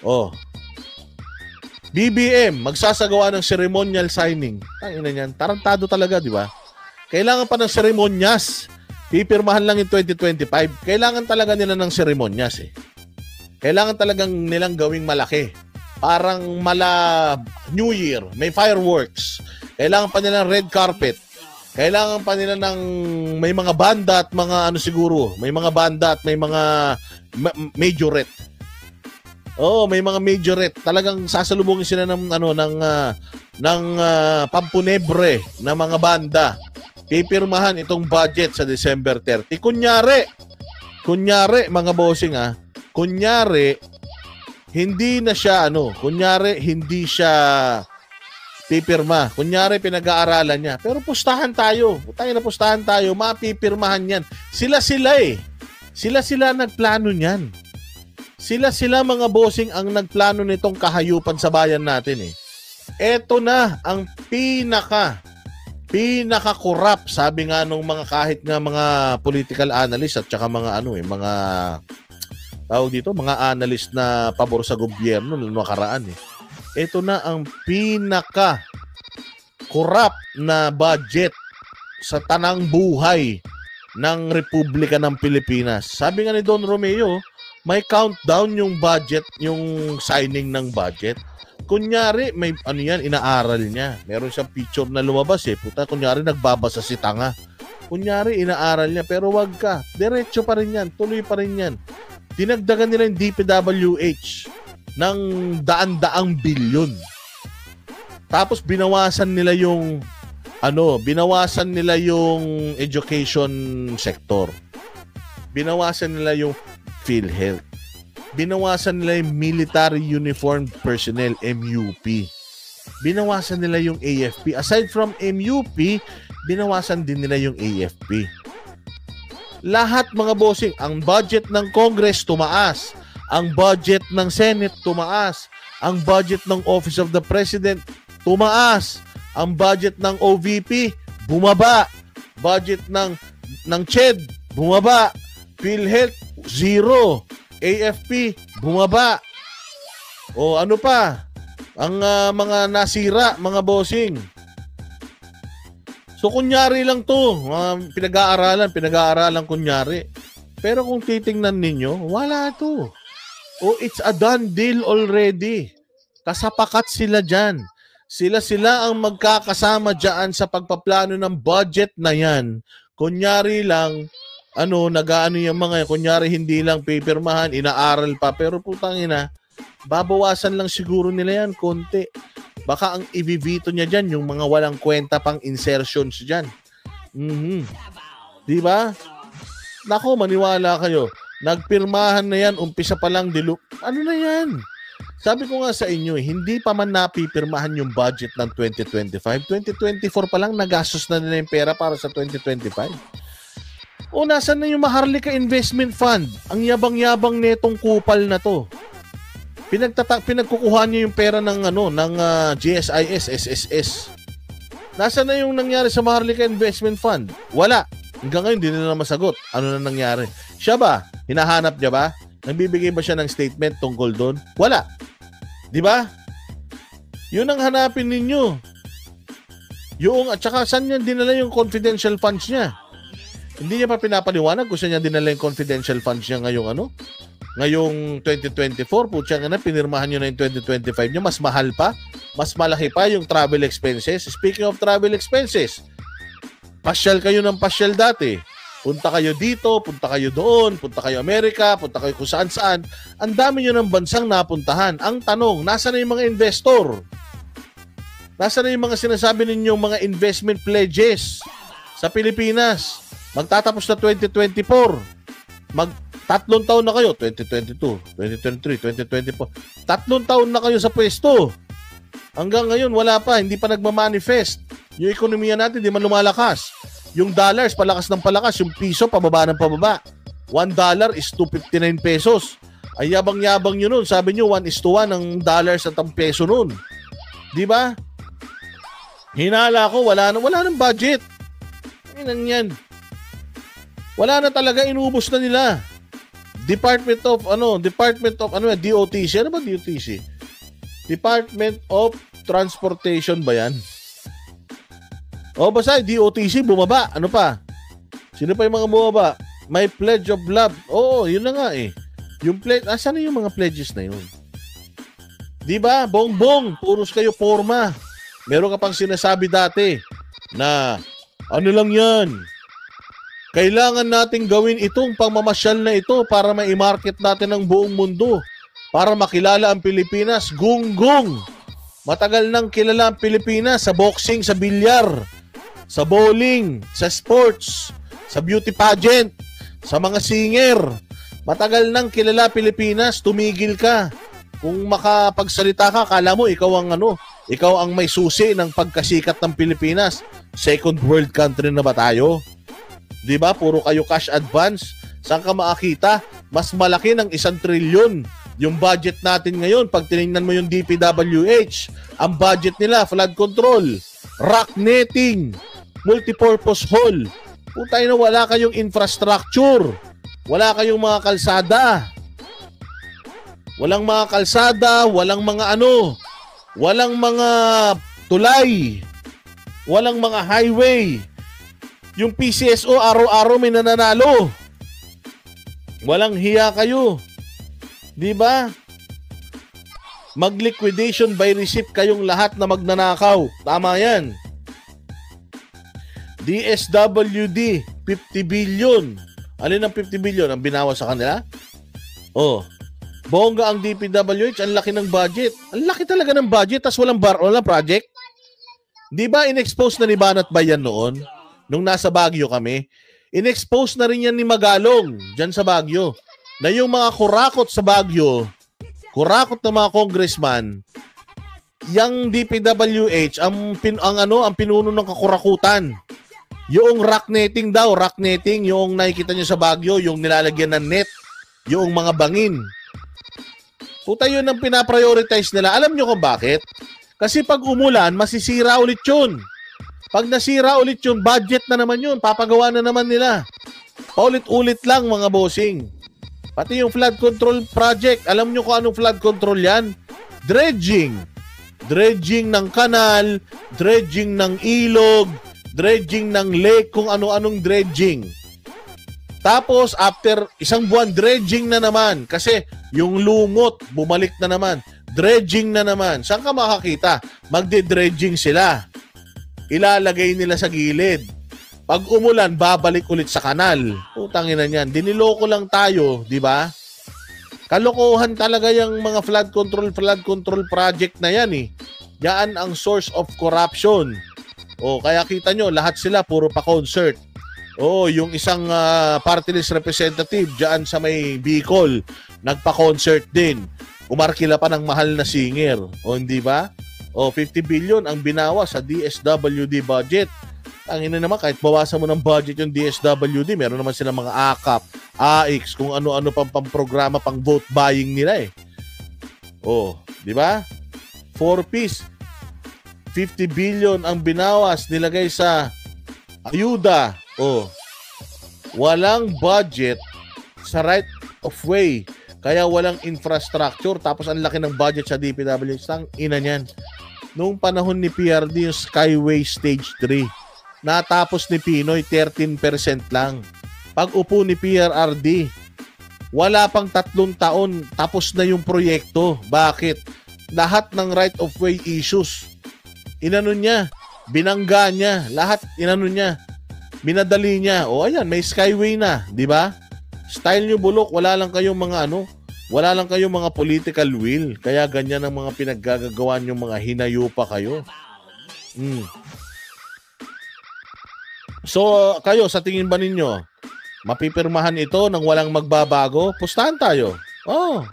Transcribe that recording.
Oh. BBM, magsasagawa ng ceremonial signing. Tangina niyan, tarantado talaga, di ba? Kailangan pa ng seremonyas. Pipirmahan lang yung 2025. Kailangan talaga nila ng seremonyas eh. Kailangan talagang nilang gawing malaki. Parang New Year, may fireworks. Kailangan pa nila ng red carpet. Kailangan pa nila ng may mga banda at mga ano siguro, may mga banda at may mga majorette. Oh, may mga majorette. Talagang sasalubungin sila ng pampunebre na mga banda. Pipirmahan itong budget sa December 30. Kunyari mga bossing kunyari hindi siya pipirma. Kunyari pinag-aaralan niya. Pero pustahan tayo. Pustahan tayo. Mapipirmahan yan. Sila eh. Sila nagplano niyan. Sila mga bossing ang nagplano nitong kahayupan sa bayan natin eh. Eto na ang pinaka-corrupt, sabi nga nung mga kahit nga mga political analyst at saka mga mga tawag dito, mga analyst na pabor sa gobyerno noong nakaraan eh. Ito na ang pinaka-corrupt na budget sa tanang buhay ng Republika ng Pilipinas. Sabi nga ni Don Romeo, may countdown yung budget, yung signing ng budget. Kunyari, may inaaral niya. Meron siyang picture na lumabas eh. Kunyari, nagbabasa si tanga. Kunyari, inaaral niya. Pero wag ka. Diretso pa rin yan. Tuloy pa rin yan. Dinagdagan nila yung DPWH ng daan-daang bilyon. Tapos binawasan nila yung education sector. Binawasan nila yung PhilHealth. Binawasan nila yung Military Uniformed Personnel, MUP. Binawasan nila yung AFP. Aside from MUP, binawasan din nila yung AFP. Lahat mga bossing, ang budget ng Congress tumaas. Ang budget ng Senate tumaas. Ang budget ng Office of the President tumaas. Ang budget ng OVP bumaba. Budget ng CHED bumaba. PhilHealth zero. AFP bumaba. O ano pa? Ang mga nasira, mga bossing. So kunyari lang to, pinag-aaralan kunyari. Pero kung titingnan ninyo, wala to. O it's a done deal already. Kasapakat sila dyan. Sila ang magkakasama dyan sa pagpaplano ng budget na yan. Kunyari lang, nag-aano yung mga, kunyari hindi lang pipirmahan, inaaral pa, pero putang ina, babawasan lang siguro nila yan, konti. Baka ang i-veto niya dyan, yung mga walang kwenta pang insertions dyan. Di ba? Nako, maniwala kayo. Nagpirmahan na yan, umpisa pa lang ano na yan? Sabi ko nga sa inyo, hindi pa man napipirmahan yung budget ng 2025. 2024 pa lang, nagastos na nila yung pera para sa 2025. O nasan na yung Maharlika Investment Fund? Ang yabang-yabang netong kupal na to. Pinagkukuha niya yung pera ng GSIS, SSS. Nasaan na yung nangyari sa Maharlika Investment Fund? Wala. Hanggang ngayon, hindi nila masagot. Ano na nangyari? Siya ba? Hinahanap niya ba? Nagbibigay ba siya ng statement tungkol doon? Wala. Di ba? Yun ang hanapin ninyo. At saka saan niya dinala yung confidential funds niya? Hindi niya pa pinapaliwanag kung saan niya dinala yung confidential funds niya ngayong 2024. Putya nga na, pinirmahan nyo na yung 2025 niya. Mas mahal pa. Mas malaki pa yung travel expenses. Speaking of travel expenses, pasyal kayo ng pasyal dati. Punta kayo dito, punta kayo doon, punta kayo Amerika, punta kayo kung saan-saan. Ang dami nyo ng bansang napuntahan. Ang tanong, nasa na yung mga investor? Nasa na yung mga sinasabi ninyong mga investment pledges sa Pilipinas? Magtatapos na 2024. 3 taon na kayo, 2022, 2023, 2024. 3 taon na kayo sa pwesto. Hanggang ngayon, wala pa. Hindi pa nagmamanifest. Yung ekonomiya natin, di man lumalakas. Yung dollars, palakas ng palakas. Yung piso, pababa ng pababa. $1 is 259 pesos. Ay yabang-yabang nyo nun. Sabi nyo, 1:1 ang dollars at ang peso nun. Di ba? Hinala ko, wala nang budget. Yan. Wala na talaga, inubos na nila. Department of DOTC. Ano ba DOTC? Department of Transportation ba yan? O basta DOTC bumaba. Ano pa? Sino pa yung mga bumaba? May Pledge of Love. Oo, yun na nga eh. Yung pledge, asan na yung mga pledges na yun? Di ba? Bongbong, puros kayo forma. Meron ka pang sinasabi dati na ano lang yan? Kailangan nating gawin itong pangmamasyal na ito para ma-market natin ng buong mundo. Para makilala ang Pilipinas. Gunggong! Matagal nang kilala ang Pilipinas sa boxing, sa bilyar, sa bowling, sa sports, sa beauty pageant, sa mga singer. Matagal nang kilala Pilipinas, tumigil ka. Kung makapagsalita ka, kala mo ikaw ang may susi ng pagkasikat ng Pilipinas. Second world country na ba tayo? 'Di ba? Puro kayo cash advance. Saan ka makakita? Mas malaki ng 1 trilyon yung budget natin ngayon. Pag tinignan mo yung DPWH, ang budget nila, flood control, rock netting, multipurpose hall. Putay na wala kayong infrastructure. Wala kayong mga kalsada. Walang mga kalsada, walang mga walang mga tulay, walang mga highway. Yung PCSO araw-araw may nananalo. Walang hiya kayo. 'Di ba? Mag-liquidation by receipt kayong lahat na magnanakaw. Tama 'yan. DSWD 50 billion. Alin ang 50 billion ang binawas sa kanila? Oh. Bongga ang DPWH, ang laki ng budget. Ang laki talaga ng budget tas walang project. 'Di ba in-expose na ni Banat Bayan noon nung nasa Baguio kami? In-expose na rin yan ni Magalong diyan sa Baguio. Na yung mga kurakot sa Baguio, kurakot ng mga congressman, yung DPWH ang pinuno ng kakurakutan. Yung rock netting daw, yung nakikita nyo sa Baguio, yung nilalagyan ng net, yung mga bangin. Puta yun ang pinaprioritize nila. Alam nyo kung bakit? Kasi pag umulan, masisira ulit yun. Pag nasira ulit yun, budget na naman yun. Papagawa na naman nila. Paulit-ulit lang mga bossing. Pati yung flood control project. Alam nyo kung anong flood control yan? Dredging. Dredging ng kanal, dredging ng ilog, dredging ng lake, kung ano-anong dredging. Tapos, after isang buwan, dredging na naman. Kasi yung lumot, bumalik na naman. Dredging na naman. Saan ka makakita? Magde-dredging sila. Ilalagay nila sa gilid. Pag umulan, babalik ulit sa kanal. Putangin na niyan. Diniloko lang tayo, di ba? Kalokohan talaga yung mga flood control project na yan eh. Yan ang source of corruption. O, kaya kita nyo, lahat sila puro pa-concert. O, yung isang party list representative dyan sa may Bicol, nagpa-concert din. Umarkila pa ng mahal na singer. O, hindi ba? O, 50 billion ang binawa sa DSWD budget. Ang ina naman, kahit bawasan mo ng budget yung DSWD, meron naman sila mga AKAP, AX, kung ano-ano pang programa, pang vote buying nila eh. O, di ba? 4-piece. 50 billion ang binawas, nilagay sa ayuda. O, walang budget sa right of way. Kaya walang infrastructure. Tapos ang laki ng budget sa DPWH. Ang ina niyan. Noong panahon ni PRD, yung Skyway Stage 3, natapos ni Pinoy 13% lang. Pag upo ni PRRD, wala pang 3 taon, tapos na yung proyekto. Bakit? Lahat ng right of way issues, inano niya, binangga niya, lahat inano niya, minadali niya. O ayan, may Skyway na, di ba? Style nyo bulok, wala lang kayong mga political will. Kaya ganyan ang mga pinaggagawa nyo, mga hinayupa kayo. So, kayo, sa tingin ba ninyo, mapipirmahan ito nang walang magbabago? Pustahan tayo. Oh.